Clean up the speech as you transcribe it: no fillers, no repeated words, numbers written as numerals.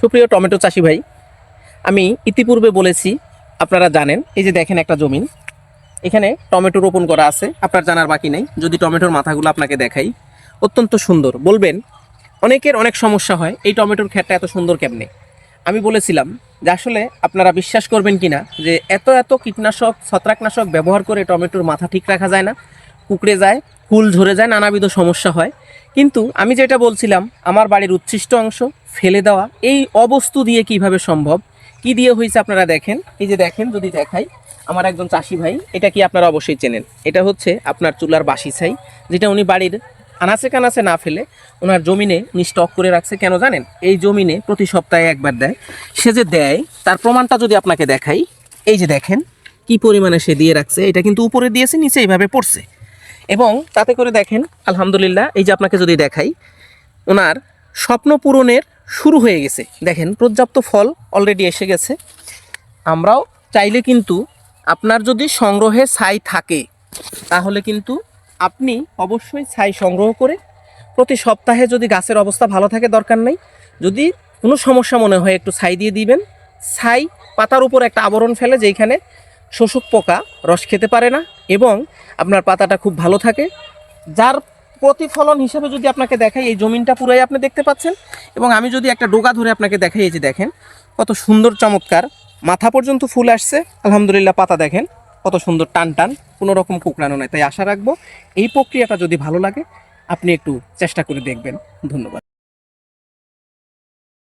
সুপ্রিয় টমেটো চাষি ভাই, আমি ইতিপূর্বে বলেছি, আপনারা জানেন, এই যে দেখেন একটা জমিন, এখানে টমেটো রোপণ করা আছে। আপনার জানার বাকি নেই। যদি টমেটোর মাথাগুলো আপনাকে দেখাই, অত্যন্ত সুন্দর। বলবেন অনেকের অনেক সমস্যা হয়, এই টমেটোর ক্ষেতটা এত সুন্দর কেমনে? আমি বলেছিলাম যে আসলে আপনারা বিশ্বাস করবেন কিনা যে এত এত কীটনাশক, ছত্রাকনাশক ব্যবহার করে টমেটোর মাথা ঠিক রাখা যায় না, কুকড়ে যায়, ফুল ঝরে যায়, নানাবিধ সমস্যা হয়। কিন্তু আমি যেটা বলছিলাম, আমার বাড়ির উচ্ছিষ্ট অংশ ফেলে দেওয়া এই অবস্তু দিয়ে কিভাবে সম্ভব, কি দিয়ে হয়েছে আপনারা দেখেন। এই যে দেখেন, যদি দেখাই, আমার একজন চাষি ভাই, এটা কি আপনারা অবশ্যই চেনেন, এটা হচ্ছে আপনার চুলার বাসি ছাই, যেটা উনি বাড়ির আনাচে কানাচে না ফেলে ওনার জমিনে উনি স্টক করে রাখছে। কেন জানেন? এই জমিনে প্রতি সপ্তাহে একবার দেয়। সে যে দেয় তার প্রমাণটা যদি আপনাকে দেখাই, এই যে দেখেন কি পরিমাণে সে দিয়ে রাখছে। এটা কিন্তু উপরে দিয়েছে, নিচে এইভাবে পড়ছে। এবং তাতে করে দেখেন, আলহামদুলিল্লাহ, এই যে আপনাকে যদি দেখাই, ওনার স্বপ্ন পূরণের শুরু হয়ে গেছে। দেখেন পর্যাপ্ত ফল অলরেডি এসে গেছে। আমরাও চাইলে কিন্তু, আপনার যদি সংগ্রহে ছাই থাকে তাহলে কিন্তু আপনি অবশ্যই ছাই সংগ্রহ করে প্রতি সপ্তাহে, যদি গাছের অবস্থা ভালো থাকে দরকার নেই, যদি কোনো সমস্যা মনে হয় একটু ছাই দিয়ে দিবেন। ছাই পাতার উপর একটা আবরণ ফেলে, যেখানে শোষক পোকা রস খেতে পারে না এবং আপনার পাতাটা খুব ভালো থাকে। যার প্রতিফলন হিসেবে যদি আপনাকে দেখাই, এই জমিনটা পুরাই আপনি দেখতে পাচ্ছেন। এবং আমি যদি একটা ডোগা ধরে আপনাকে দেখাই, এই যে দেখেন কত সুন্দর চমৎকার, মাথা পর্যন্ত ফুল আসছে। আলহামদুলিল্লাহ, পাতা দেখেন কত সুন্দর টান টান, কোনো রকম কুকড়ানো নাই। তাই আশা রাখবো এই প্রক্রিয়াটা যদি ভালো লাগে, আপনি একটু চেষ্টা করে দেখবেন। ধন্যবাদ।